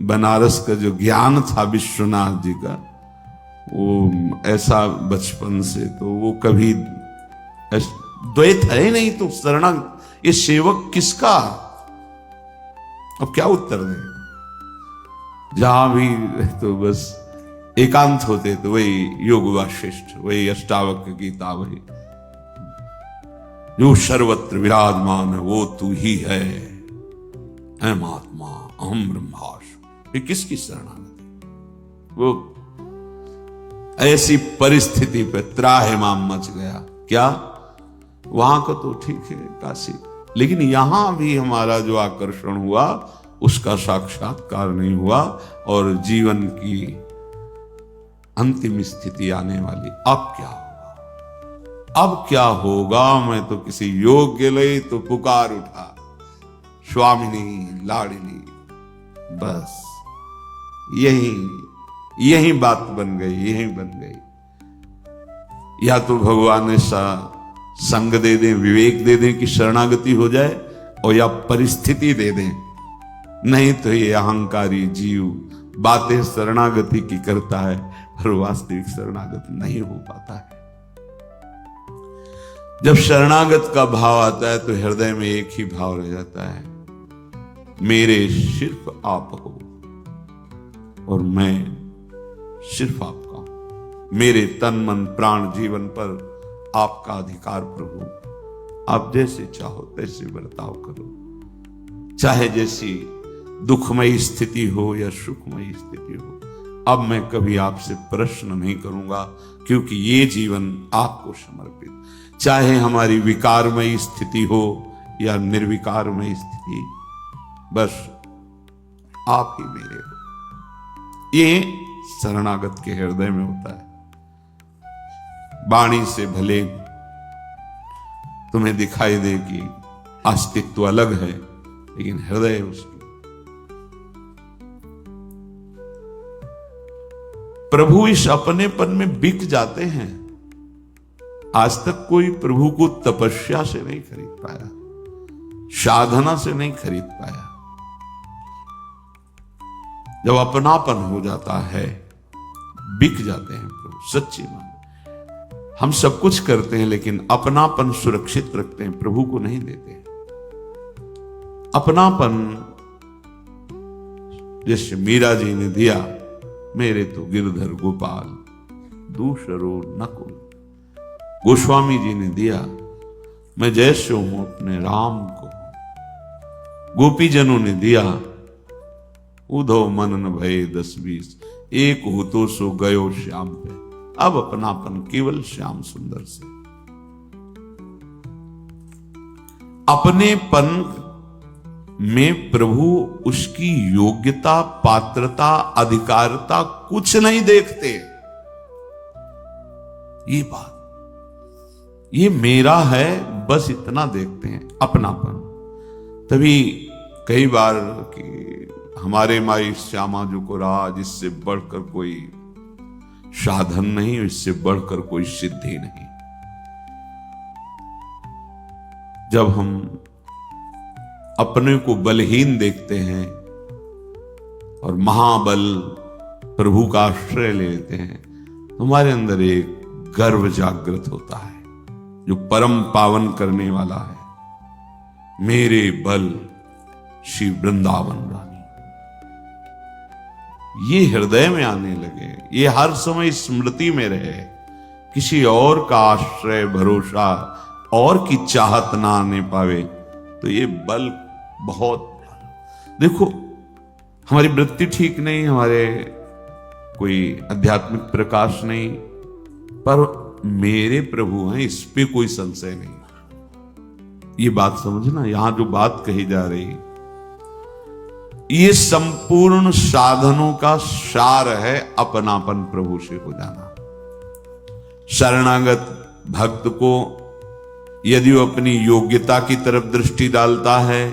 बनारस का जो ज्ञान था विश्वनाथ जी का, वो ऐसा बचपन से तो वो कभी द्वैत है नहीं, तो शरणागत ये सेवक किसका? अब क्या उत्तर दें? जहां भी तो बस एकांत होते तो वही योग वाशिष्ठ, वही अष्टावक्र गीता, वही जो सर्वत्र विराजमान है वो तू ही है, अहम आत्मा अहम ब्रह्मास्मि। ये किसकी शरणागति? वो ऐसी परिस्थिति पे त्राहिमाम मच गया। क्या वहां को तो ठीक है काशी, लेकिन यहां भी हमारा जो आकर्षण हुआ उसका साक्षात्कार नहीं हुआ, और जीवन की अंतिम स्थिति आने वाली। अब क्या होगा? अब क्या होगा? मैं तो किसी योग के लिए तो पुकार उठा, स्वामिनी लाडिनी, बस यही बात बन गई, यही बन गई। या तो भगवान ऐसा संग दे दें, विवेक दे दें कि शरणागति हो जाए, और या परिस्थिति दे दें, नहीं तो ये अहंकारी जीव बातें शरणागति की करता है पर वास्तविक शरणागति नहीं हो पाता है। जब शरणागत का भाव आता है तो हृदय में एक ही भाव रह जाता है, मेरे सिर्फ आप हो और मैं सिर्फ आपका हूं। मेरे तन मन प्राण जीवन पर आपका अधिकार प्रभु। आप जैसे चाहो तैसे बर्ताव करो, चाहे जैसी दुखमयी स्थिति हो या सुखमयी स्थिति हो। अब मैं कभी आपसे प्रश्न नहीं करूंगा, क्योंकि ये जीवन आपको समर्पित। चाहे हमारी विकारमयी स्थिति हो या निर्विकारमयी स्थिति, बस आप ही मेरे हो। ये शरणागत के हृदय में होता है। वाणी से भले तुम्हें दिखाई दे कि अस्तित्व अलग है, लेकिन हृदय उसकी। प्रभु इस अपनेपन में बिक जाते हैं। आज तक कोई प्रभु को तपस्या से नहीं खरीद पाया, साधना से नहीं खरीद पाया। जब अपनापन हो जाता है, बिक जाते हैं प्रभु। सच्ची मान, हम सब कुछ करते हैं लेकिन अपनापन सुरक्षित रखते हैं, प्रभु को नहीं देते। अपनापन जैसे मीरा जी ने दिया, मेरे तो गिरधर गोपाल दूसरो नकुल। गोस्वामी जी ने दिया, मैं जैसे हूं अपने राम को। गोपीजनों ने दिया, उधो मनन भय 10-20, एक हो तो सो गयो श्याम पे। अब अपनापन केवल श्याम सुंदर से। अपनेपन में प्रभु उसकी योग्यता, पात्रता, अधिकारता कुछ नहीं देखते। ये बात, ये मेरा है, बस इतना देखते हैं, अपनापन। तभी कई बार कि हमारे माई श्यामा जो को रहा, जिससे बढ़कर कोई साधन नहीं, इससे बढ़कर कोई सिद्धि नहीं। जब हम अपने को बलहीन देखते हैं और महाबल प्रभु का आश्रय ले लेते हैं, तो हमारे अंदर एक गर्व जागृत होता है जो परम पावन करने वाला है। मेरे बल श्री वृंदावन रानी, ये हृदय में आने लगे, ये हर समय स्मृति में रहे। किसी और का आश्रय, भरोसा और की चाहत ना आने पावे, तो ये बल बहुत। देखो, हमारी वृत्ति ठीक नहीं, हमारे कोई आध्यात्मिक प्रकाश नहीं, पर मेरे प्रभु हैं, इस पे कोई संशय नहीं। ये बात समझना, यहां जो बात कही जा रही, ये संपूर्ण साधनों का सार है, अपनापन प्रभु से हो जाना। शरणागत भक्त को यदि वो अपनी योग्यता की तरफ दृष्टि डालता है,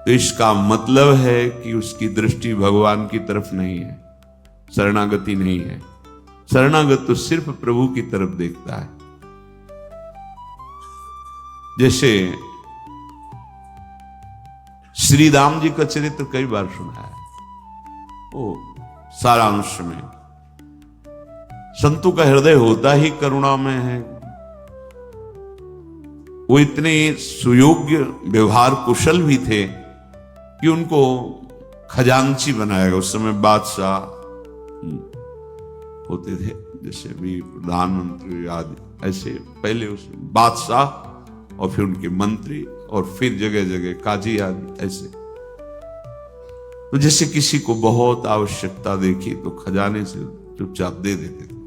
तो इसका मतलब है कि उसकी दृष्टि भगवान की तरफ नहीं है, शरणागति नहीं है। शरणागत तो सिर्फ प्रभु की तरफ देखता है। जैसे श्री राम जी का चरित्र कई बार सुना है। वो सारांश में संतों का हृदय होता ही करुणा में है। वो इतने सुयोग्य व्यवहार कुशल भी थे कि उनको खजांची बनाया गया। उस समय बादशाह होते थे, जैसे भी प्रधानमंत्री आदि, ऐसे पहले उस बादशाह और फिर उनके मंत्री और फिर जगह जगह काजी आदि ऐसे। तो जैसे किसी को बहुत आवश्यकता देखी तो खजाने से चुपचाप दे देते थे।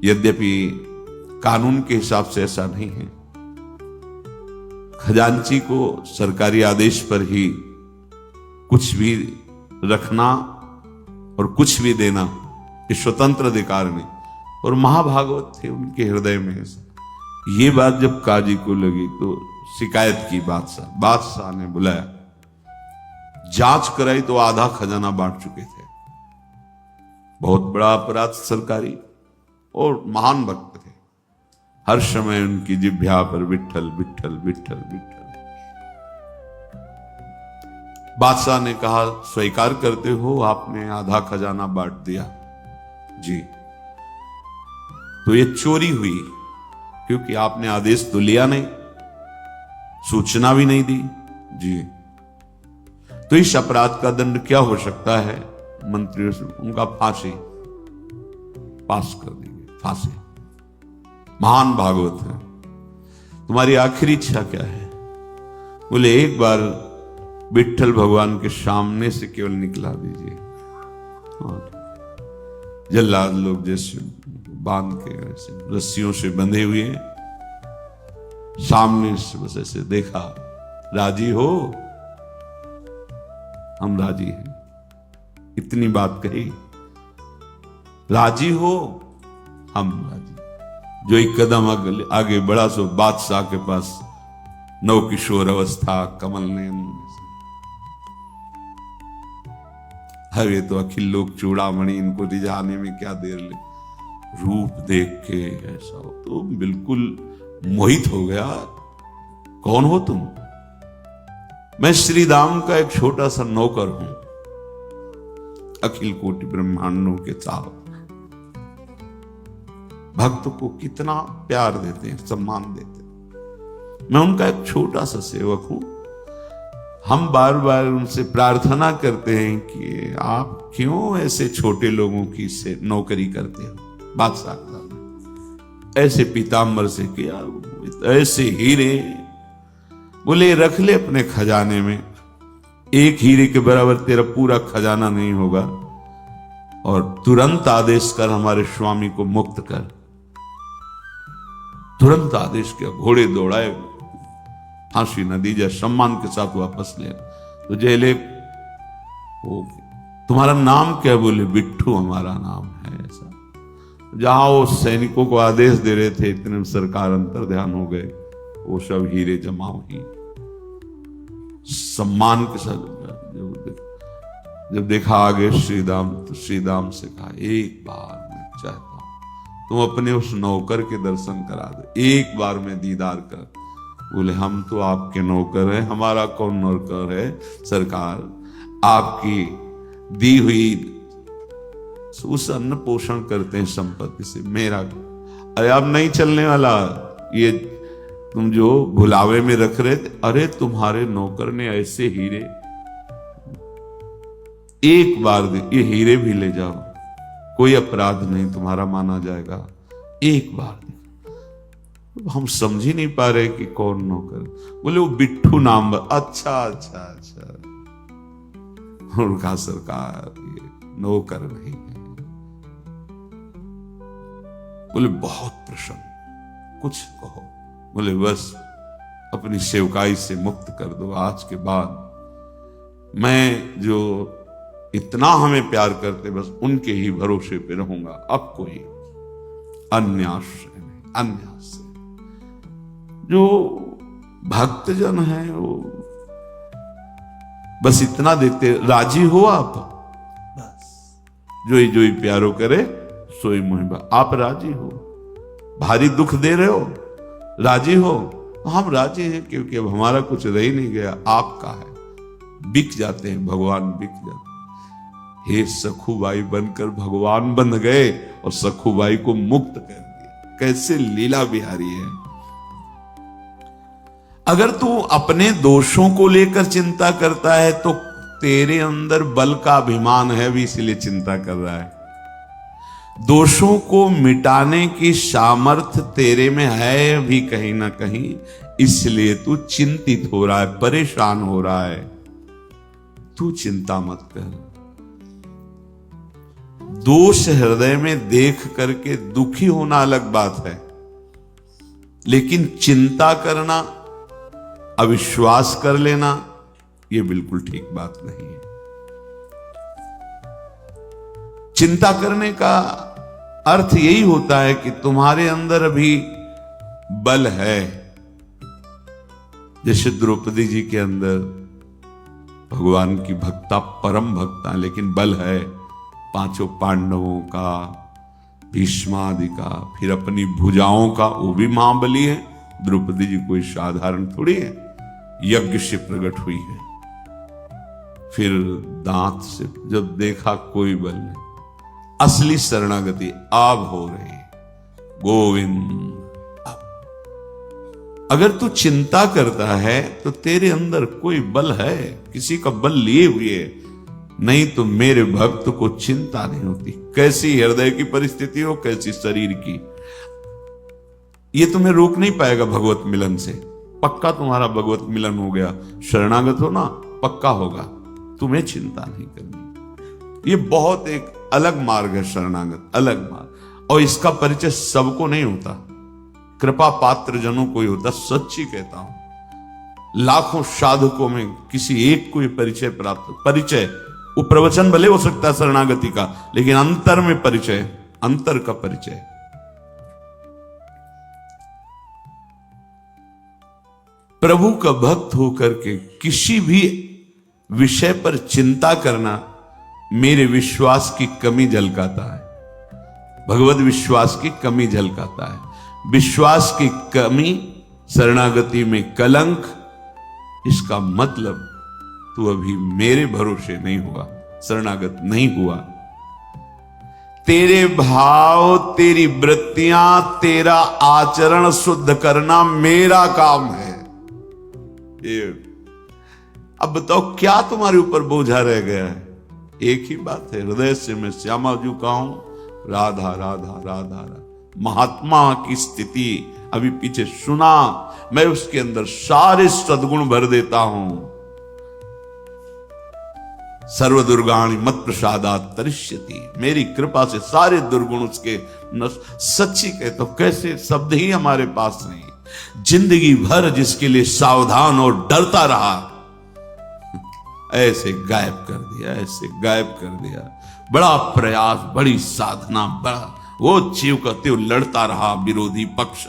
यद्यपि कानून के हिसाब से ऐसा नहीं है, खजांची को सरकारी आदेश पर ही कुछ भी रखना और कुछ भी देना ये स्वतंत्र अधिकार नहीं। और महाभागवत थे उनके हृदय में ऐसा। ये बात जब काजी को लगी तो शिकायत की बादशाह ने बुलाया, जांच कराई तो आधा खजाना बांट चुके थे। बहुत बड़ा अपराध सरकारी, और महान भक्त थे। हर समय उनकी जिह्वा पर विट्ठल विट्ठल विट्ठल विट्ठल। बादशाह ने कहा, स्वीकार करते हो आपने आधा खजाना बांट दिया? जी। तो ये चोरी हुई, क्योंकि आपने आदेश तो लिया नहीं, सूचना भी नहीं दी। जी। तो इस अपराध का दंड क्या हो सकता है? मंत्रियों से उनका फांसी पास कर देंगे, फांसी। महान भागवत है। तुम्हारी आखिरी इच्छा क्या है? बोले एक बार विट्ठल भगवान के सामने से केवल निकला दीजिए। जल्लाद लोग जैसे बांध के ऐसे रस्सियों से बंधे हुए हैं, सामने से बस ऐसे देखा, राजी हो? हम राजी हैं। इतनी बात कही, राजी हो? हम राजी। जो एक कदम आगे बढ़ा सो बादशाह के पास नव किशोर अवस्था, कमल नयन। हरे तो अखिल लोक चूड़ामणि, इनको रिझाने में क्या देर ले। रूप देख के ऐसा हो तो बिल्कुल मोहित हो गया। कौन हो तुम? मैं श्री राम का एक छोटा सा नौकर हूं, अखिल कोटि ब्रह्मांडों के चाहक। भक्त को कितना प्यार देते हैं, सम्मान देते हैं। मैं उनका एक छोटा सा सेवक हूं। हम बार बार उनसे प्रार्थना करते हैं कि आप क्यों ऐसे छोटे लोगों की से नौकरी करते हो? बादशाह का ऐसे पीताम्बर से किया, ऐसे हीरे। बोले रख ले अपने खजाने में, एक हीरे के बराबर तेरा पूरा खजाना नहीं होगा, और तुरंत आदेश कर हमारे स्वामी को मुक्त कर। तुरंत आदेश किया, घोड़े दौड़ाए, फांसी न दी जाए, सम्मान के साथ वापस ले। तो जेले तुम्हारा नाम क्या? बोले बिट्ठू हमारा नाम है। ऐसा जहां वो सैनिकों को आदेश दे रहे थे, इतने सरकार अंतर ध्यान हो गए, वो सब हीरे जमा हुई सम्मान के साथ। जब देखा आगे श्रीराम, तो श्रीराम से कहा, एक बार मैं चाहता हूं तुम अपने उस नौकर के दर्शन करा दो, एक बार में दीदार कर। बोले हम तो आपके नौकर हैं, हमारा कौन नौकर है सरकार? आपकी दी हुई उस अन्न पोषण करते हैं संपत्ति से, मेरा। अरे अब नहीं चलने वाला ये, तुम जो भुलावे में रख रहे थे। अरे तुम्हारे नौकर ने ऐसे हीरे, एक बार दे, ये हीरे भी ले जाओ, कोई अपराध नहीं तुम्हारा माना जाएगा, एक बार दे। हम समझ ही नहीं पा रहे कि कौन नौकर। बोले वो बिट्ठू नाम। अच्छा अच्छा अच्छा, उनका सरकार ये नौकर नहीं है। बोले बहुत प्रसन्न, कुछ कहो। बोले बस अपनी सेवकाई से मुक्त कर दो, आज के बाद मैं जो इतना हमें प्यार करते बस उनके ही भरोसे पे रहूंगा, अब कोई अन्य आश्रय नहीं, अन्य आश्रय। जो भक्तजन है वो बस इतना देते, राजी हो आप? बस जो ही प्यारो करे सोई मुहिबा। आप राजी हो? भारी दुख दे रहे हो, राजी हो? हम राजी हैं, क्योंकि अब हमारा कुछ रह ही नहीं गया, आपका है। बिक जाते हैं भगवान, बिक जाते हैं। हे सखुबाई बनकर भगवान बन गए और सखुबाई को मुक्त कर दिया। कैसे लीला बिहारी है। अगर तू अपने दोषों को लेकर चिंता करता है तो तेरे अंदर बल का अभिमान है भी, इसलिए चिंता कर रहा है। दोषों को मिटाने की सामर्थ्य तेरे में है भी कहीं ना कहीं, इसलिए तू चिंतित हो रहा है, परेशान हो रहा है। तू चिंता मत कर। दोष हृदय में देख करके दुखी होना अलग बात है, लेकिन चिंता करना, अविश्वास कर लेना, यह बिल्कुल ठीक बात नहीं है। चिंता करने का अर्थ यही होता है कि तुम्हारे अंदर अभी बल है। जैसे द्रौपदी जी के अंदर भगवान की भक्ता, परम भक्ता, लेकिन बल है। पांचों पांडवों का, भीष्मादि का, फिर अपनी भुजाओं का, वो भी महाबली है। द्रौपदी जी कोई साधारण थोड़ी है, यज्ञ से प्रकट हुई है। फिर दांत से जब देखा कोई बल नहीं, असली शरणागति अब हो रही। गोविंद, अगर तू चिंता करता है तो तेरे अंदर कोई बल है, किसी का बल लिए हुए है। नहीं तो मेरे भक्त को चिंता नहीं होती। कैसी हृदय की परिस्थिति हो, कैसी शरीर की, ये तुम्हें रोक नहीं पाएगा भगवत मिलन से। पक्का तुम्हारा भगवत मिलन हो गया, शरणागत हो ना, पक्का होगा। तुम्हें चिंता नहीं करनी। ये बहुत एक अलग मार्ग है शरणागत, अलग मार्ग। और इसका परिचय सबको नहीं होता, कृपा पात्र जनों को ही होता। सच्ची कहता हूं, लाखों साधकों में किसी एक को ये परिचय प्राप्त, परिचय, वो प्रवचन भले हो सकता है शरणागति का, लेकिन अंतर में परिचय, अंतर का परिचय। प्रभु का भक्त होकर के किसी भी विषय पर चिंता करना मेरे विश्वास की कमी झलकाता है, भगवत विश्वास की कमी झलकाता है। विश्वास की कमी शरणागति में कलंक। इसका मतलब तू अभी मेरे भरोसे नहीं हुआ, शरणागत नहीं हुआ। तेरे भाव, तेरी वृत्तियां, तेरा आचरण शुद्ध करना मेरा काम है। ये अब बताओ क्या तुम्हारे ऊपर बोझा रह गया है? एक ही बात है, हृदय से मैं श्यामा जी का हूं, राधा राधा राधा राधा। महात्मा की स्थिति अभी पीछे सुना, मैं उसके अंदर सारे सद्गुण भर देता हूं। सर्व दुर्गाणि मत प्रसादात तरिष्यति, मेरी कृपा से सारे दुर्गुण उसके सच्ची कहता हूं। कैसे शब्द ही हमारे पास नहीं। जिंदगी भर जिसके लिए सावधान और डरता रहा, ऐसे गायब कर दिया, ऐसे गायब कर दिया। बड़ा प्रयास, बड़ी साधना, बड़ा वो जीव कहते लड़ता रहा विरोधी पक्ष,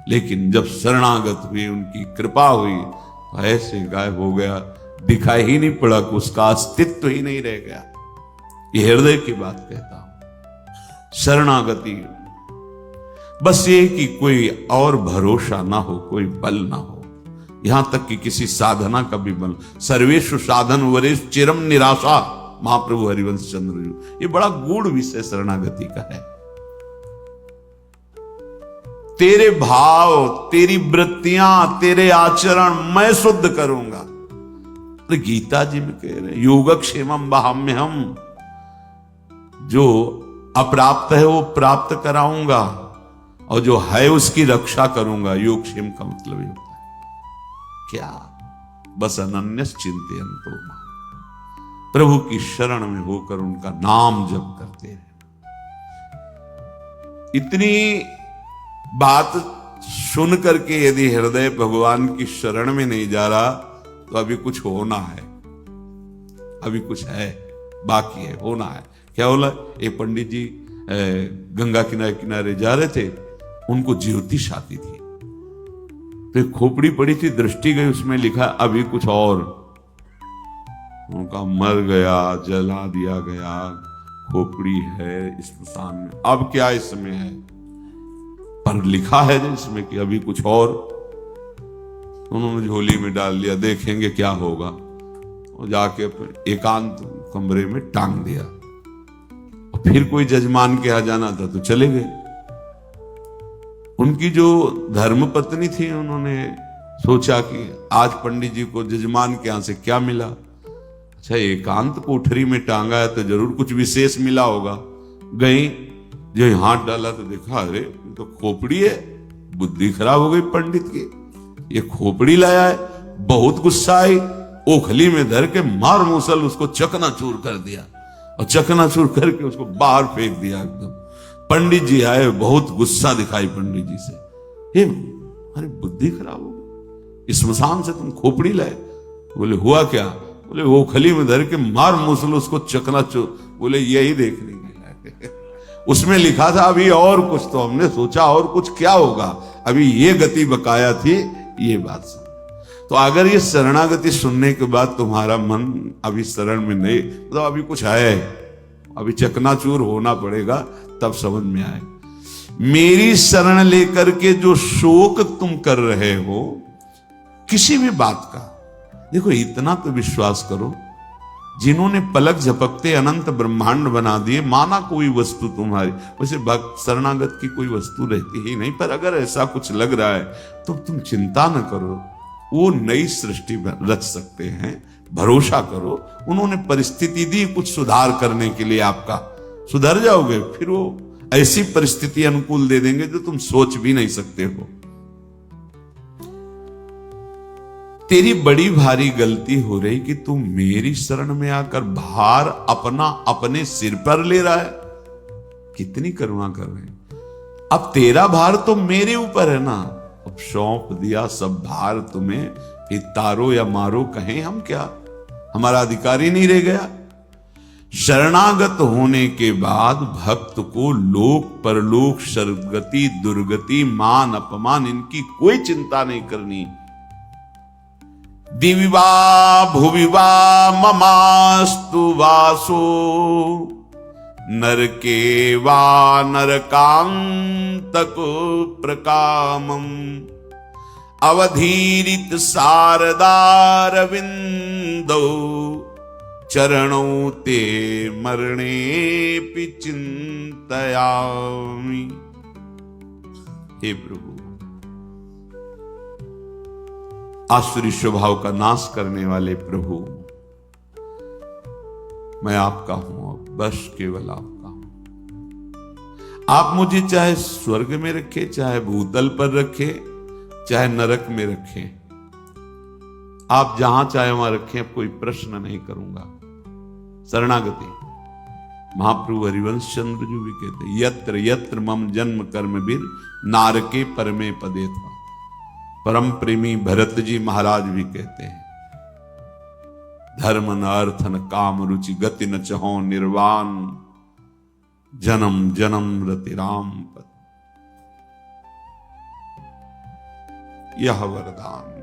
लेकिन जब शरणागत हुई, उनकी कृपा हुई, तो ऐसे गायब हो गया, दिखाई ही नहीं पड़ा, उसका अस्तित्व ही नहीं रह गया। ये हृदय की बात कहता हूं। शरणागति बस ये कि कोई और भरोसा ना हो, कोई बल ना हो, यहां तक कि किसी साधना का भी बल। सर्वेषु साधन वरेश चिरम निराशा, महाप्रभु हरिवंश चंद्र जी। ये बड़ा गूढ़ विषय शरणागति का है। तेरे भाव, तेरी वृत्तियां, तेरे आचरण मैं शुद्ध करूंगा। गीता जी में कह रहे योगक्षेमम वहाम्यहम, जो अप्राप्त है वो प्राप्त कराऊंगा, और जो है उसकी रक्षा करूंगा। योगक्षेम का मतलब ये होता है क्या? बस अनन्यस चिंतयन्तो मां, प्रभु की शरण में होकर उनका नाम जप करते हैं। इतनी बात सुन करके यदि हृदय भगवान की शरण में नहीं जा रहा, तो अभी कुछ होना है, अभी कुछ है, बाकी है, होना है। क्या बोला? एक पंडित जी गंगा किनारे किनारे जा रहे थे, उनको ज्योतिष आती थी, तो खोपड़ी पड़ी थी, दृष्टि गई, उसमें लिखा अभी कुछ और। उनका मर गया, जला दिया गया, खोपड़ी है स्मशान में, अब क्या इसमें है? पर लिखा है जिसमें कि अभी कुछ और। उन्होंने झोली में डाल लिया, देखेंगे क्या होगा। और जाके अपने एकांत कमरे में टांग दिया। और फिर कोई जजमान के यहाँ जाना था तो चले गए। उनकी जो धर्मपत्नी थी, उन्होंने सोचा कि आज पंडित जी को जजमान के यहाँ से क्या मिला। अच्छा, एकांत कोठरी में टांगा है तो जरूर कुछ विशेष मिला होगा। गई, जो हाथ डाला तो देखा, अरे तो खोपड़ी है। बुद्धि खराब हो गई पंडित की, ये खोपड़ी लाया है। बहुत गुस्सा आई, ओखली में धर के मार मूसल उसको चकनाचूर कर दिया और चकनाचूर करके उसको बाहर फेंक दिया एकदम। पंडित जी आए, बहुत गुस्सा दिखाई पंडित जी से। हे, अरे बुद्धि खराब हो गई, स्मशान से तुम खोपड़ी लाए। बोले हुआ क्या? बोले ओखली में धर के मार मूसल उसको चकनाचूर। बोले यही देखने के लाए। उसमें लिखा था अभी और कुछ, तो हमने सोचा और कुछ क्या होगा, अभी ये गति बकाया थी, ये बात सुन। तो अगर ये शरणागति सुनने के बाद तुम्हारा मन अभी शरण में नहीं, तो अभी कुछ है, अभी चकनाचूर होना पड़ेगा, तब समझ में आए। मेरी शरण लेकर के जो शोक तुम कर रहे हो किसी भी बात का, देखो इतना तो विश्वास करो, जिन्होंने पलक झपकते अनंत ब्रह्मांड बना दिए, माना कोई वस्तु तुम्हारी, वैसे भक्त शरणागत की कोई वस्तु रहती ही नहीं, पर अगर ऐसा कुछ लग रहा है तो तुम चिंता न करो, वो नई सृष्टि रच सकते हैं, भरोसा करो। उन्होंने परिस्थिति दी कुछ सुधार करने के लिए, आपका सुधर जाओगे, फिर वो ऐसी परिस्थिति अनुकूल दे देंगे जो तुम सोच भी नहीं सकते हो। तेरी बड़ी भारी गलती हो रही कि तू मेरी शरण में आकर भार अपना अपने सिर पर ले रहा है। कितनी करुणा कर रहे हैं। अब तेरा भार तो मेरे ऊपर है ना, अब सौंप दिया सब भार तुम्हें, फिर तारो या मारो कहें हम क्या, हमारा अधिकार ही नहीं रह गया। शरणागत होने के बाद भक्त को लोक परलोक सदगति दुर्गति मान अपमान इनकी कोई चिंता नहीं करनी। दिविवा भुविवा ममास्तु वासो नरके वा नरकांतक प्रकामम अवधीरित शारदार विंदो चरणों ते मरणे पि चिंतयामि। हे प्रभु, आसुरी स्वभाव का नाश करने वाले प्रभु, मैं आपका हूं, बस केवल आपका हूं। आप मुझे चाहे स्वर्ग में रखे, चाहे भूतल पर रखे, चाहे नरक में रखे, आप जहां चाहे वहां रखें, अब कोई प्रश्न नहीं करूंगा। शरणागति महाप्रभु हरिवंश चंद्र जी भी कहते, यत्र यत्र मम जन्म कर्म बीर नारके परमे पदे था। परम प्रेमी भरत जी महाराज भी कहते हैं, धर्म न अर्थ न काम रुचि गति न चहो निर्वाण जन्म जन्म रति राम पद। यह वरदान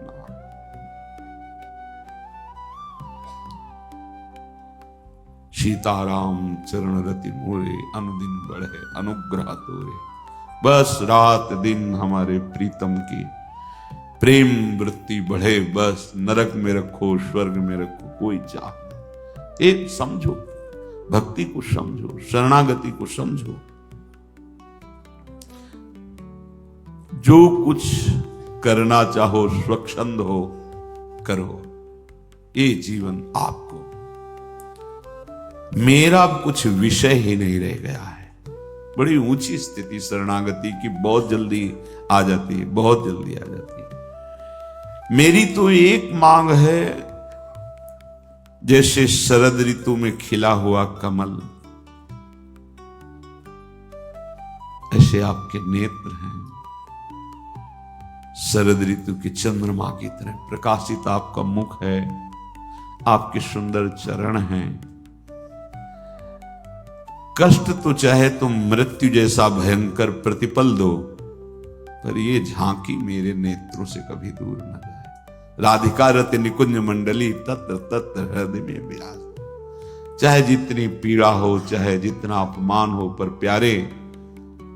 सीताराम चरण रति मोरे अनुदिन बढ़े अनुग्रह तोरे। बस रात दिन हमारे प्रीतम की प्रेम वृत्ति बढ़े, बस नरक में रखो स्वर्ग में रखो कोई चाह नहीं। एक समझो, भक्ति को समझो, शरणागति को समझो। जो कुछ करना चाहो स्वच्छंद हो करो, ये जीवन आपको, मेरा कुछ विषय ही नहीं रह गया है। बड़ी ऊंची स्थिति शरणागति की बहुत जल्दी आ जाती है, बहुत जल्दी आ जाती है। मेरी तो एक मांग है, जैसे शरद ऋतु में खिला हुआ कमल, ऐसे आपके नेत्र हैं शरद ऋतु के चंद्रमा की तरह प्रकाशित। आपका मुख है, आपके सुंदर चरण हैं। कष्ट तो चाहे तुम मृत्यु जैसा भयंकर प्रतिपल दो, पर ये झांकी मेरे नेत्रों से कभी दूर न जाए। राधिका रति निकुंज मंडली तत्र तत्र हृदय में विराज। चाहे जितनी पीड़ा हो, चाहे जितना अपमान हो, पर प्यारे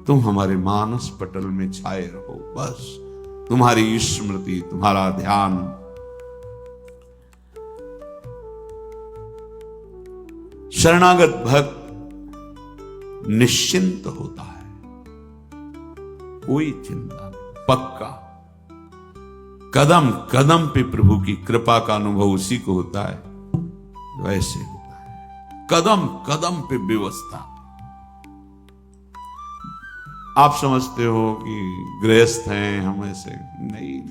तुम हमारे मानस पटल में छाए रहो। बस तुम्हारी स्मृति, तुम्हारा ध्यान। शरणागत भक्त निश्चिंत होता है, कोई चिंता नहीं, पक्का कदम कदम पे प्रभु की कृपा का अनुभव उसी को होता है जो ऐसे होता है, कदम कदम पे व्यवस्था। आप समझते हो कि गृहस्थ हैं हम, ऐसे नहीं।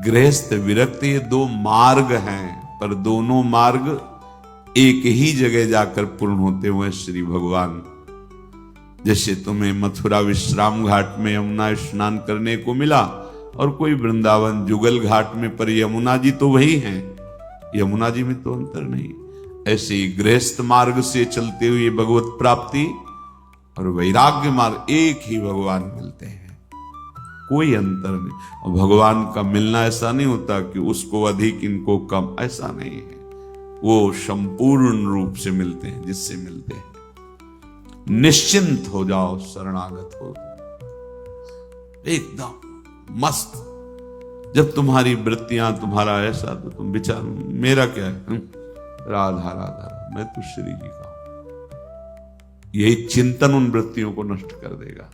गृहस्थ विरक्त ये दो मार्ग हैं, पर दोनों मार्ग एक ही जगह जाकर पूर्ण होते हुए श्री भगवान। जैसे तुम्हें मथुरा विश्राम घाट में यमुना स्नान करने को मिला और कोई वृंदावन जुगल घाट में, पर यमुना जी तो वही हैं, यमुना जी में तो अंतर नहीं। ऐसे ही गृहस्थ मार्ग से चलते हुए भगवत प्राप्ति और वैराग्य मार्ग एक ही भगवान मिलते हैं, कोई अंतर नहीं। और भगवान का मिलना ऐसा नहीं होता कि उसको अधिक इनको कम, ऐसा नहीं है। वो संपूर्ण रूप से मिलते हैं, जिससे मिलते हैं। निश्चिंत हो जाओ, शरणागत हो एकदम मस्त। जब तुम्हारी वृत्तियां तुम्हारा ऐसा, तो तुम विचार मेरा क्या है, राधा राधा, मैं तो श्री जी का हूं। यही चिंतन उन वृत्तियों को नष्ट कर देगा।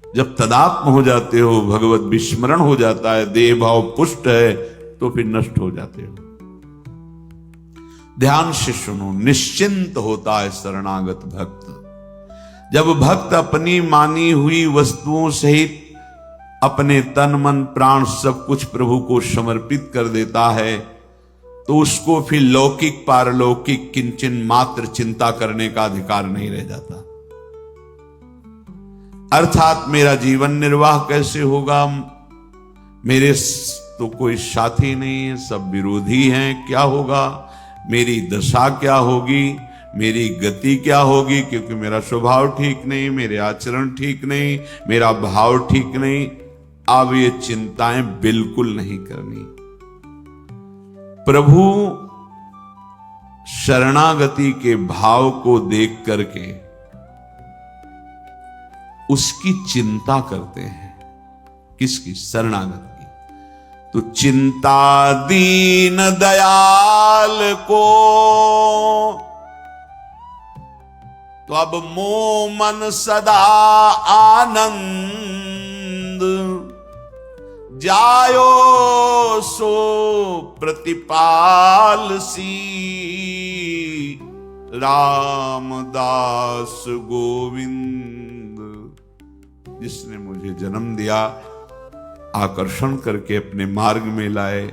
जब तदात्म हो जाते हो, भगवत विस्मरण हो जाता है, देह भाव पुष्ट है, तो फिर नष्ट हो जाते हो। ध्यान से सुनो, निश्चिंत होता है शरणागत भक्त। जब भक्त अपनी मानी हुई वस्तुओं सहित अपने तन मन प्राण सब कुछ प्रभु को समर्पित कर देता है, तो उसको फिर लौकिक पारलौकिक किंचन मात्र चिंता करने का अधिकार नहीं रह जाता। अर्थात मेरा जीवन निर्वाह कैसे होगा, मेरे तो कोई साथी नहीं है, सब विरोधी हैं, क्या होगा, मेरी दशा क्या होगी, मेरी गति क्या होगी, क्योंकि मेरा स्वभाव ठीक नहीं, मेरे आचरण ठीक नहीं, मेरा भाव ठीक नहीं। अब ये चिंताएं बिल्कुल नहीं करनी। प्रभु शरणागति के भाव को देख करके उसकी चिंता करते हैं। किसकी? शरणागत की। तो चिंता दीन दयाल को, तो अब मोह मन सदा आनंद, जायो सो प्रतिपाल सी, रामदास गोविंद। जिसने मुझे जन्म दिया, आकर्षण करके अपने मार्ग में लाए,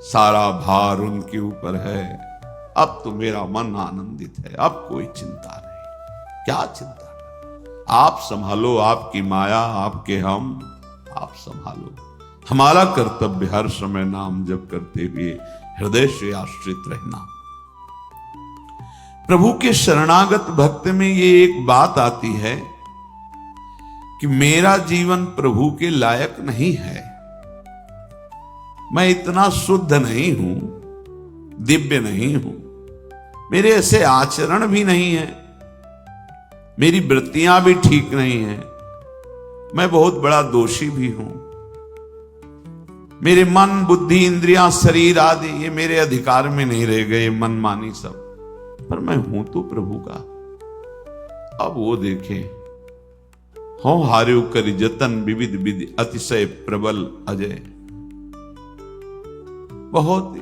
सारा भार उनके ऊपर है। अब तो मेरा मन आनंदित है, अब कोई चिंता नहीं। क्या चिंता? आप संभालो, आपकी माया, आपके हम, आप संभालो। हमारा कर्तव्य हर समय नाम जप करते हुए हृदय से आश्रित रहना। प्रभु के शरणागत भक्त में ये एक बात आती है कि मेरा जीवन प्रभु के लायक नहीं है, मैं इतना शुद्ध नहीं हूं, दिव्य नहीं हूं, मेरे ऐसे आचरण भी नहीं है, मेरी वृत्तियां भी ठीक नहीं है, मैं बहुत बड़ा दोषी भी हूं, मेरे मन बुद्धि इंद्रियां शरीर आदि ये मेरे अधिकार में नहीं रह गए, मन मानी सब, पर मैं हूं तो प्रभु का। अब वो देखे, हो हार्यो करि जतन विविध विधि, अतिशय प्रबल अजय। बहुत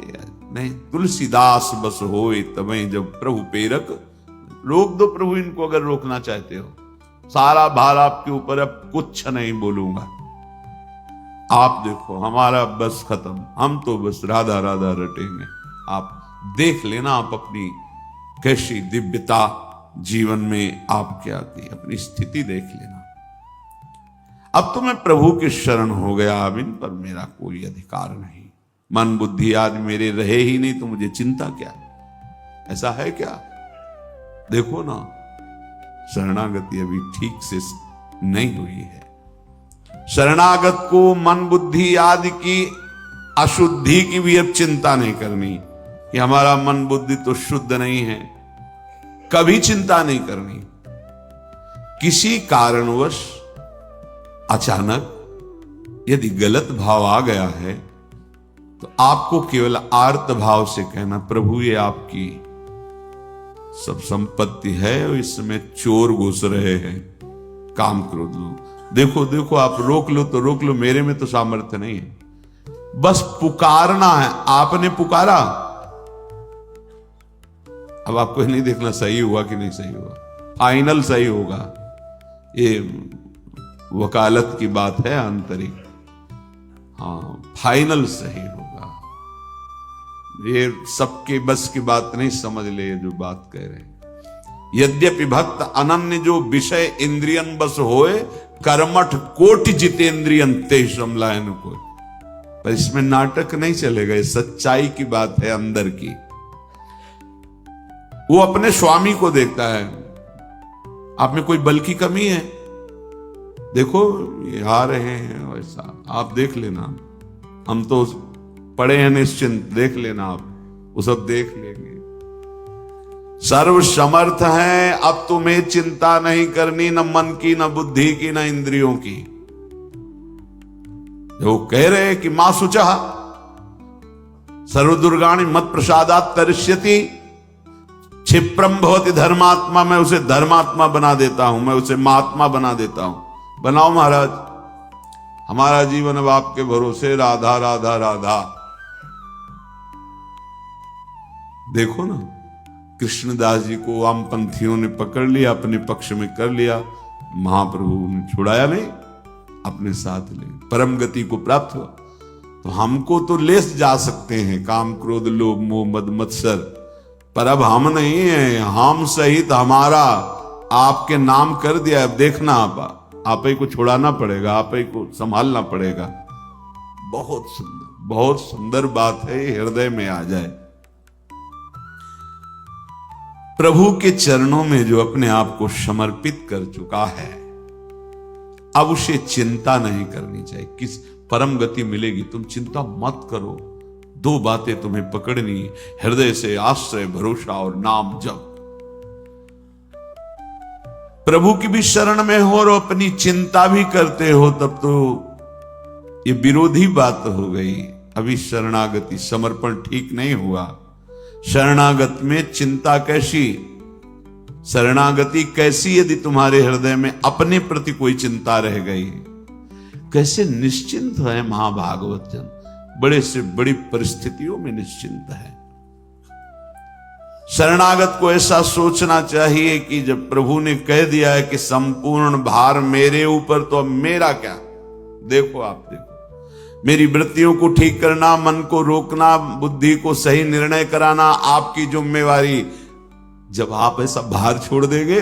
नहीं, तुलसीदास बस होए तबे जब प्रभु प्रेरक। रोक दो प्रभु इनको, अगर रोकना चाहते हो। सारा भार आपके ऊपर, अब कुछ नहीं बोलूंगा। आप देखो, हमारा बस खत्म, हम तो बस राधा राधा रटेंगे। आप देख लेना, आप अपनी कैसी दिव्यता जीवन में आपके आती है, अपनी स्थिति देख लेना। अब तो मैं प्रभु के शरण हो गया, अब इन पर मेरा कोई अधिकार नहीं। मन बुद्धि आज मेरे रहे ही नहीं, तो मुझे चिंता क्या? ऐसा है क्या? देखो ना, शरणागति अभी ठीक से नहीं हुई है। शरणागत को मन बुद्धि आदि की अशुद्धि की भी अब चिंता नहीं करनी कि हमारा मन बुद्धि तो शुद्ध नहीं है, कभी चिंता नहीं करनी। किसी कारणवश अचानक यदि गलत भाव आ गया है, तो आपको केवल आर्त भाव से कहना, प्रभु ये आपकी सब संपत्ति है और इसमें चोर घुस रहे हैं, काम क्रोध लोग। देखो देखो, आप रोक लो तो रोक लो, मेरे में तो सामर्थ्य नहीं है। बस पुकारना है, आपने पुकारा। अब आपको नहीं देखना सही हुआ कि नहीं सही हुआ, फाइनल सही होगा। ये वकालत की बात है आंतरिक, हाँ फाइनल सही होगा। ये सबके बस की बात नहीं, समझ ले ये जो बात कह रहे हैं। यद्यपि भक्त अनन्य जो विषय इंद्रियन बस होए, कर्मठ कोटि जितेंद्रियन ते समलायन को। पर इसमें नाटक नहीं चलेगा, ये सच्चाई की बात है अंदर की। वो अपने स्वामी को देखता है। आप में कोई बल की कमी है, देखो ये आ रहे हैं, वैसा आप देख लेना। हम तो पड़े हैं निश्चिंत, देख लेना आप, वो सब देख लेंगे। सर्व समर्थ है, अब तुम्हें चिंता नहीं करनी, न मन की, न बुद्धि की, न इंद्रियों की। जो कह रहे हैं कि मां शुचा सर्वदुर्गाणि मत प्रसादात तरिष्यति, क्षिप्रम भवति धर्मात्मा, मैं उसे धर्मात्मा बना देता हूं, मैं उसे महात्मा बना देता हूं। बनाओ महाराज, हमारा जीवन अब आपके भरोसे, राधा राधा राधा। देखो ना, कृष्णदास जी को वामपंथियों ने पकड़ लिया, अपने पक्ष में कर लिया, महाप्रभु ने छुड़ाया नहीं, अपने साथ ले परम गति को प्राप्त हुआ। तो हमको तो ले जा सकते हैं काम क्रोध लोभ मोह मद मत्सर, पर अब हम नहीं है, हम सहित हमारा आपके नाम कर दिया। अब देखना आप ही को छुड़ाना पड़ेगा, आप ही को संभालना पड़ेगा। बहुत सुंदर बात है, हृदय में आ जाए। प्रभु के चरणों में जो अपने आप को समर्पित कर चुका है, अब उसे चिंता नहीं करनी चाहिए। किस परम गति मिलेगी, तुम चिंता मत करो। दो बातें तुम्हें पकड़नी, हृदय से आश्रय भरोसा और नाम जप। प्रभु की भी शरण में हो और अपनी चिंता भी करते हो, तब तो ये विरोधी बात हो गई। अभी शरणागति समर्पण ठीक नहीं हुआ। शरणागत में चिंता कैसी, शरणागति कैसी यदि तुम्हारे हृदय में अपने प्रति कोई चिंता रह गई। कैसे निश्चिंत है महाभागवत जन, बड़े से बड़ी परिस्थितियों में निश्चिंत है। शरणागत को ऐसा सोचना चाहिए कि जब प्रभु ने कह दिया है कि संपूर्ण भार मेरे ऊपर, तो अब मेरा क्या। देखो आप देखो, मेरी वृत्तियों को ठीक करना, मन को रोकना, बुद्धि को सही निर्णय कराना आपकी जिम्मेवारी। जब आप ऐसा भार छोड़ देंगे,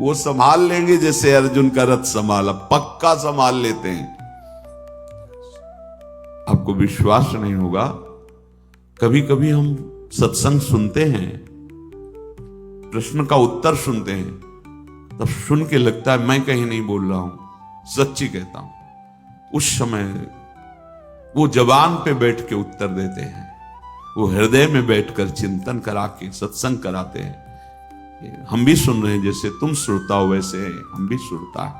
वो संभाल लेंगे, जैसे अर्जुन का रथ संभाला, पक्का संभाल लेते हैं। आपको विश्वास नहीं होगा, कभी कभी हम सत्संग सुनते हैं, प्रश्न का उत्तर सुनते हैं, तब सुन के लगता है मैं कहीं नहीं बोल रहा हूं, सच्ची कहता हूं। उस समय वो जबान पे बैठ के उत्तर देते हैं, वो हृदय में बैठकर चिंतन करा के सत्संग कराते हैं। हम भी सुन रहे हैं, जैसे तुम श्रोता हो वैसे हम भी श्रोता है।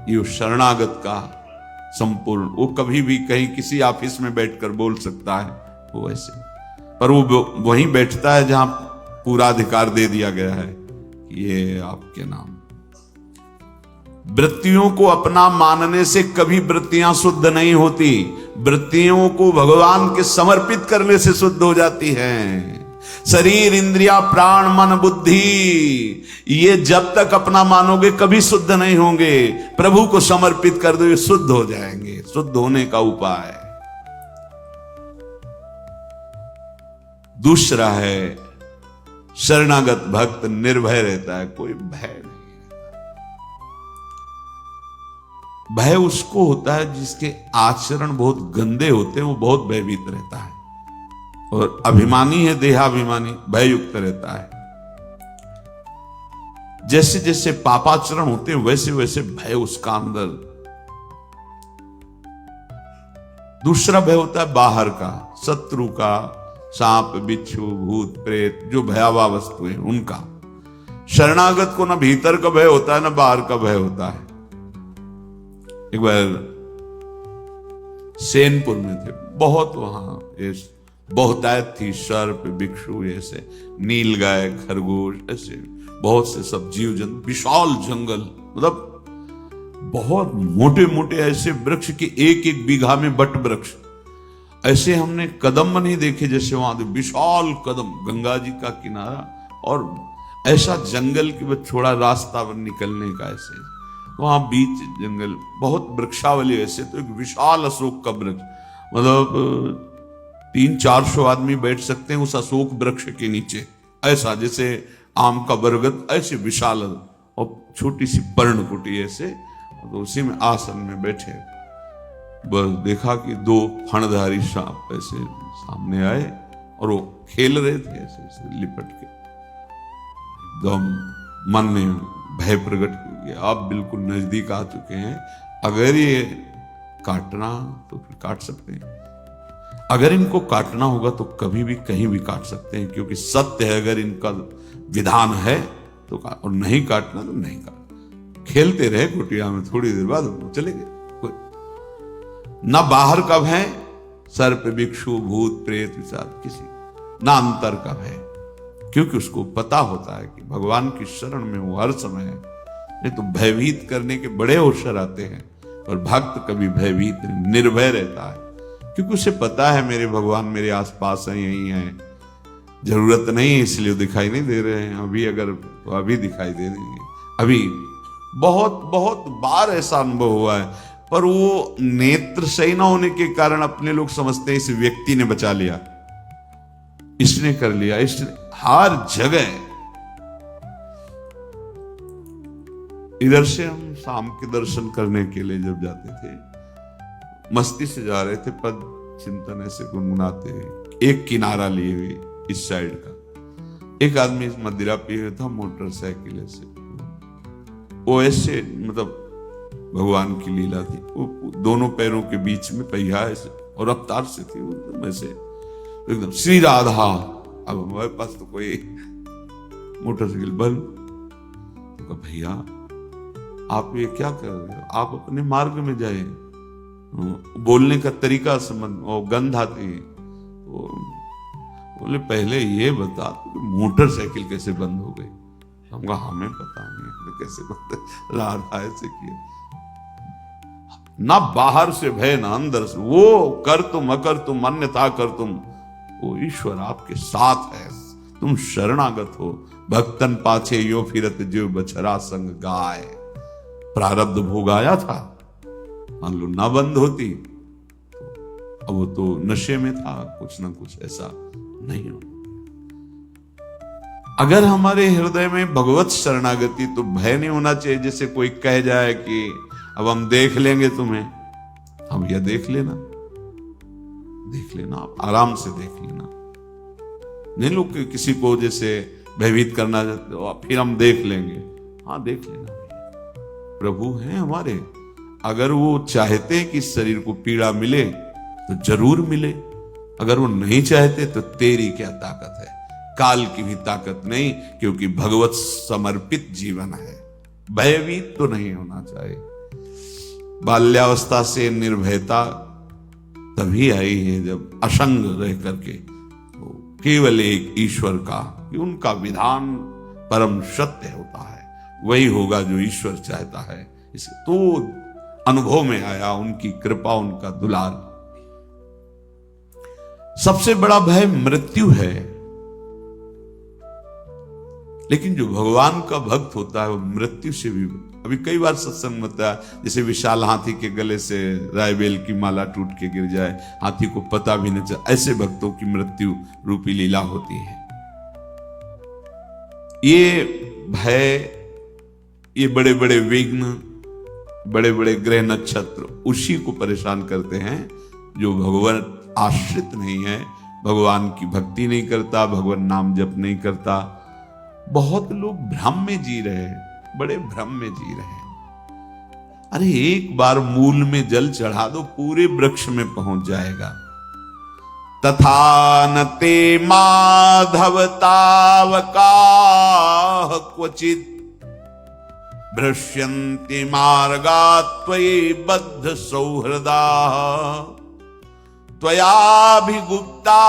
ये शरणागत का संपूर्ण, वो कभी भी कहीं किसी ऑफिस में बैठकर बोल सकता है, वो ऐसे, पर वो वहीं बैठता है जहां पूरा अधिकार दे दिया गया है कि ये आपके नाम। वृत्तियों को अपना मानने से कभी वृत्तियां शुद्ध नहीं होती, वृत्तियों को भगवान के समर्पित करने से शुद्ध हो जाती हैं। शरीर इंद्रिया प्राण मन बुद्धि, ये जब तक अपना मानोगे कभी शुद्ध नहीं होंगे। प्रभु को समर्पित कर दो, ये शुद्ध हो जाएंगे। शुद्ध होने का उपाय दूसरा है, शरणागत भक्त निर्भय रहता है, कोई भय नहीं। भय उसको होता है जिसके आचरण बहुत गंदे होते हैं, वो बहुत भयभीत रहता है। और अभिमानी है, देहाभिमानी, भययुक्त रहता है। जैसे जैसे पापाचरण होते हैं वैसे वैसे भय उसका अंदर। दूसरा भय होता है बाहर का, शत्रु का, सांप बिच्छू भूत प्रेत, जो भयावह वस्तुएं उनका। शरणागत को ना भीतर का भय होता है ना बाहर का भय होता है। एक बार सेनपुर में थे, बहुत वहां बहुतायत थी, सर्प, भिक्षु, ऐसे नील गाय, खरगोश, ऐसे बहुत से सब जीव जंतु, विशाल जंगल, मतलब बहुत मोटे मोटे ऐसे वृक्ष के एक एक बीघा में बट वृक्ष। ऐसे हमने कदम नहीं देखे जैसे वहां विशाल कदम, गंगा जी का किनारा, और ऐसा जंगल कि बस थोड़ा रास्ता निकलने का, ऐसे वहां बीच जंगल, बहुत वृक्षावली। ऐसे तो एक विशाल अशोक का वृक्ष, मतलब 300-400 आदमी बैठ सकते हैं उस अशोक वृक्ष के नीचे, ऐसा जैसे आम का बरगद, ऐसे विशाल, और छोटी सी पर्णकुटी ऐसे, तो उसी में आसन में बैठे। बस देखा कि 2 फणधारी सांप ऐसे सामने आए और वो खेल रहे थे ऐसे ऐसे लिपट के। एकदम मन में भय प्रकट हो गया, आप बिल्कुल नजदीक आ चुके हैं, अगर ये काटना तो फिर काट सकते हैं, अगर इनको काटना होगा तो कभी भी कहीं भी काट सकते हैं, क्योंकि सत्य है, अगर इनका विधान है तो और नहीं काटना तो नहीं काटना। खेलते रहे कुटिया में, थोड़ी देर बाद चले गए। ना बाहर का भय, सर्प, भिक्षु, भूत, प्रेत, विषाद, किसी ना अंतर का भय, क्योंकि उसको पता होता है कि भगवान की शरण में वो हर समय है। नहीं तो भयभीत करने के बड़े अवसर आते हैं, और भक्त कभी भयभीत निर्भय रहता है, क्योंकि उसे पता है मेरे भगवान मेरे आसपास हैं, यही हैं, जरूरत नहीं है इसलिए दिखाई नहीं दे रहे हैं। अभी अगर तो अभी दिखाई दे रहे हैं, अभी बहुत बहुत बार ऐसा अनुभव हुआ है, पर वो नेत्र सही ना होने के कारण अपने लोग समझते हैं इस व्यक्ति ने बचा लिया, इसने कर लिया, इसने। हर जगह इधर से हम शाम के दर्शन करने के लिए जब जाते थे, मस्ती से जा रहे थे, पद चिंतन ऐसे गुनगुनाते हुए, एक किनारा लिए हुए इस साइड का, एक आदमी मदिरा पिए हुए था मोटरसाइकिल से, वो ऐसे, मतलब भगवान की लीला थी, वो दोनों पैरों के बीच में पहिया ऐसे, और रफ्तार से थी वो ऐसे, एकदम श्री राधा। अब हमारे पास तो कोई मोटरसाइकिल बल, तो भैया आप ये क्या कर रहे हो, आप अपने मार्ग में जाए, बोलने का तरीका समझ, और गंध आती है, तो बोले पहले ये बता तो मोटरसाइकिल कैसे बंद हो गई। हम कहा हमें पता नहीं कैसे बंद, राधा ऐसे किए। ना बाहर से भय ना अंदर से, वो कर तुम अकर तुम अन्यथा कर तुम, वो ईश्वर आपके साथ है, तुम शरणागत हो। भक्तन पाछे यो फिरत जो बछरा संग गाय, प्रारब्ध भोग आया था, मान लो ना बंद होती तो अब वो तो नशे में था, कुछ ना कुछ ऐसा नहीं हो। अगर हमारे हृदय में भगवत शरणागति, तो भय नहीं होना चाहिए जैसे कोई कह जाए कि अब हम देख लेंगे तुम्हें। हम यह देख लेना, देख लेना, आप आराम से देख लेना, नहीं लोग किसी को जैसे भयभीत करना चाहते हो, फिर हम देख लेंगे। हाँ देख लेना, प्रभु हैं हमारे, अगर वो चाहते कि शरीर को पीड़ा मिले तो जरूर मिले, अगर वो नहीं चाहते तो तेरी क्या ताकत है, काल की भी ताकत नहीं, क्योंकि भगवत समर्पित जीवन है। भयभीत तो नहीं होना चाहिए। बाल्यावस्था से निर्भयता तभी आई है जब असंग रह करके तो केवल एक ईश्वर का, कि उनका विधान परम सत्य होता है, वही होगा जो ईश्वर चाहता है। इसे तो अनुभव में आया उनकी कृपा, उनका दुलार। सबसे बड़ा भय मृत्यु है, लेकिन जो भगवान का भक्त होता है वो मृत्यु से भी, अभी कई बार सत्संग में होता है, जैसे विशाल हाथी के गले से रायबेल की माला टूट के गिर जाए, हाथी को पता भी न चले, ऐसे भक्तों की मृत्यु रूपी लीला होती है। ये भय, ये बड़े बड़े विघ्न, बड़े बड़े ग्रह नक्षत्र उसी को परेशान करते हैं जो भगवान आश्रित नहीं है, भगवान की भक्ति नहीं करता, भगवान नाम जप नहीं करता। बहुत लोग भ्रम में जी रहे हैं, बड़े भ्रम में जी रहे हैं। अरे एक बार मूल में जल चढ़ा दो, पूरे वृक्ष में पहुंच जाएगा। तथा न ते माधव तावका क्वचित भ्रश्यन्ति मार्गा त्वयि बद्ध सौहृदा, त्वयाभिगुप्ता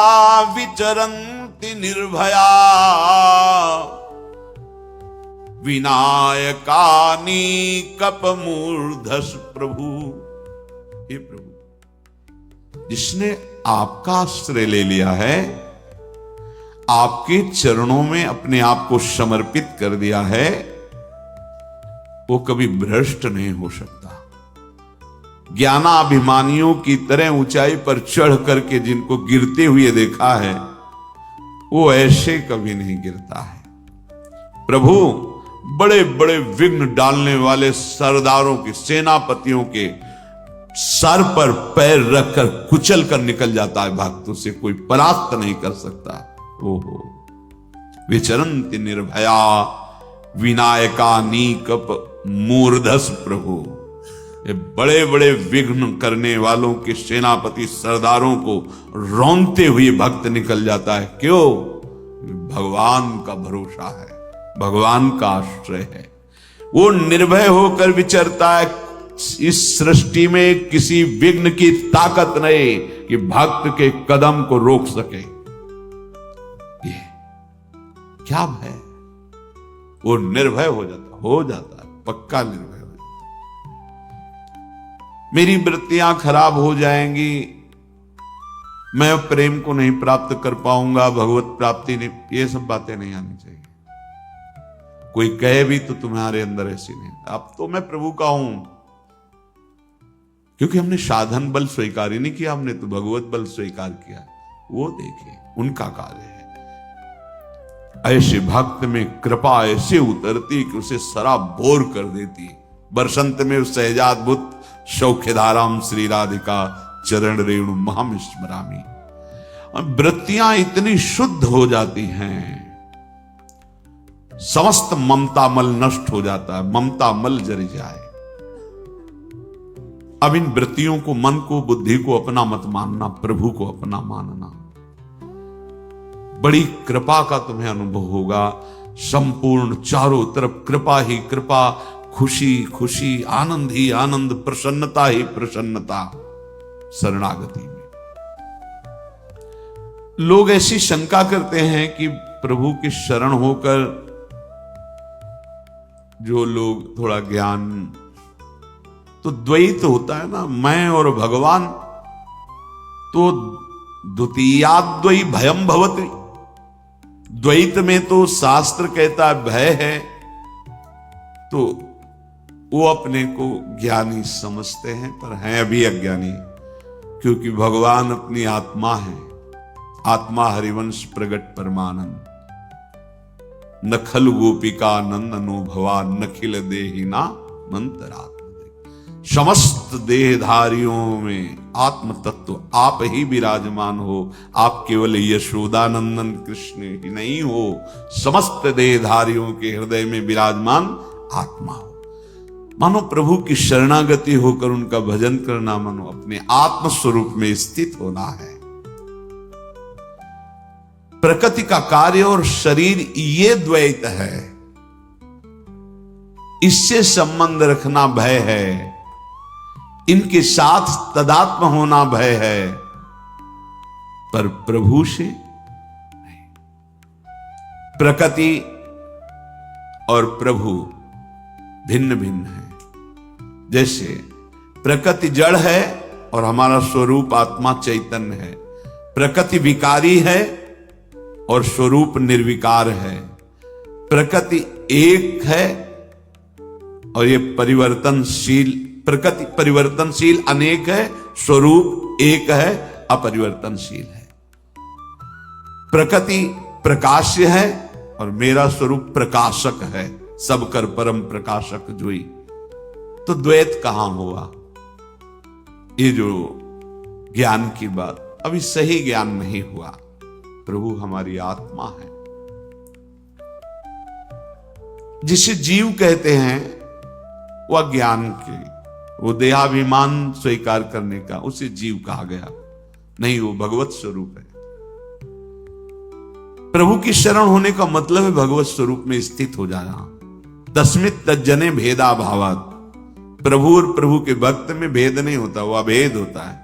विचरन्ति निर्भया विनायकानी कपमूर्धस प्रभु। हे प्रभु, जिसने आपका आश्रय ले लिया है, आपके चरणों में अपने आप को समर्पित कर दिया है, वो कभी भ्रष्ट नहीं हो सकता। ज्ञानाभिमानियों की तरह ऊंचाई पर चढ़ करके जिनको गिरते हुए देखा है, वो ऐसे कभी नहीं गिरता है। प्रभु बड़े बड़े विघ्न डालने वाले सरदारों के, सेनापतियों के सर पर पैर रखकर कुचल कर निकल जाता है भक्तों से, कोई परास्त नहीं कर सकता। ओहो, विचरन्ति निर्भया विनायका नीकप मूर्धस प्रभु। ये बड़े बड़े विघ्न करने वालों के सेनापति सरदारों को रौंदते हुए भक्त निकल जाता है। क्यों? भगवान का भरोसा है, भगवान का आश्रय है। वो निर्भय होकर विचरता है। इस सृष्टि में किसी विघ्न की ताकत नहीं कि भक्त के कदम को रोक सके। ये क्या भय? वो निर्भय हो जाता है, पक्का निर्भय हो जाता। मेरी वृत्तियां खराब हो जाएंगी, मैं प्रेम को नहीं प्राप्त कर पाऊंगा, भगवत प्राप्ति नहीं, ये सब बातें नहीं आनी चाहिए। कोई कहे भी तो तुम्हारे अंदर ऐसी नहीं, अब तो मैं प्रभु का हूं, क्योंकि हमने साधन बल स्वीकार ही नहीं किया, हमने तो भगवत बल स्वीकार किया। वो देखे, उनका कार्य है। ऐसे भक्त में कृपा ऐसे उतरती कि उसे सराबोर कर देती। बरसंत में उस सहजाद्भुत सौख्यधाराम श्री राधिका चरण रेणु महाम स्मरामी। वृत्तियां इतनी शुद्ध हो जाती हैं, समस्त ममता मल नष्ट हो जाता है, ममता मल जर जाए। अब इन वृत्तियों को, मन को, बुद्धि को अपना मत मानना, प्रभु को अपना मानना। बड़ी कृपा का तुम्हें अनुभव होगा। संपूर्ण चारों तरफ कृपा ही कृपा, खुशी खुशी, आनंद ही आनंद, प्रसन्नता ही प्रसन्नता शरणागति में। लोग ऐसी शंका करते हैं कि प्रभु की शरण होकर जो लोग थोड़ा ज्ञान, तो द्वैत होता है ना, मैं और भगवान, तो द्वितीयाद्वै भयम भवति। द्वैत में तो शास्त्र कहता है भय है, तो वो अपने को ज्ञानी समझते हैं, पर हैं अभी अज्ञानी, क्योंकि भगवान अपनी आत्मा है। आत्मा हरिवंश प्रगट परमानंद, नखल गोपिका नंदनो भवा नखिल देहिना मंतरात्म। समस्त देहधारियों में आत्म तत्व आप ही विराजमान हो। आप केवल यशोदानंदन कृष्ण ही नहीं हो, समस्त देहधारियों के हृदय में विराजमान आत्मा हो। मानो प्रभु की शरणागति होकर उनका भजन करना, मानो अपने आत्म स्वरूप में स्थित होना है। प्रकृति का कार्य और शरीर ये द्वैत है, इससे संबंध रखना भय है, इनके साथ तदात्म होना भय है, पर प्रभु से नहीं। प्रकृति और प्रभु भिन्न भिन्न है। जैसे प्रकृति जड़ है और हमारा स्वरूप आत्मा चैतन्य है। प्रकृति विकारी है और स्वरूप निर्विकार है। प्रकृति एक है और ये परिवर्तनशील, प्रकृति परिवर्तनशील अनेक है, स्वरूप एक है, अपरिवर्तनशील है। प्रकृति प्रकाश्य है और मेरा स्वरूप प्रकाशक है, सब कर परम प्रकाशक जोई। तो द्वैत कहां हुआ? ये जो ज्ञान की बात, अभी सही ज्ञान नहीं हुआ। प्रभु हमारी आत्मा है, जिसे जीव कहते हैं, वह ज्ञान के, वो देहाभिमान स्वीकार करने का, उसे जीव कहा गया नहीं, वो भगवत स्वरूप है। प्रभु की शरण होने का मतलब है भगवत स्वरूप में स्थित हो जाना। तस्मित् तज्जने भेदा भावात्। प्रभु और प्रभु के भक्त में भेद नहीं होता, वो अभेद होता है।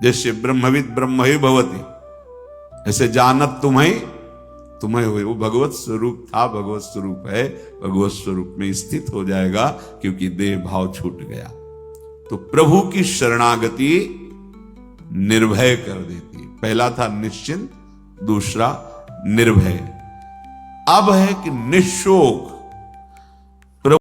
जैसे ब्रह्मविद ब्रह्म ही भवति, ऐसे जानत तुम्हें हुए। वो भगवत स्वरूप था, भगवत स्वरूप है, भगवत स्वरूप में स्थित हो जाएगा, क्योंकि देह भाव छूट गया। तो प्रभु की शरणागति निर्भय कर देती है। पहला था निश्चिंत, दूसरा निर्भय। अब है कि निशोक,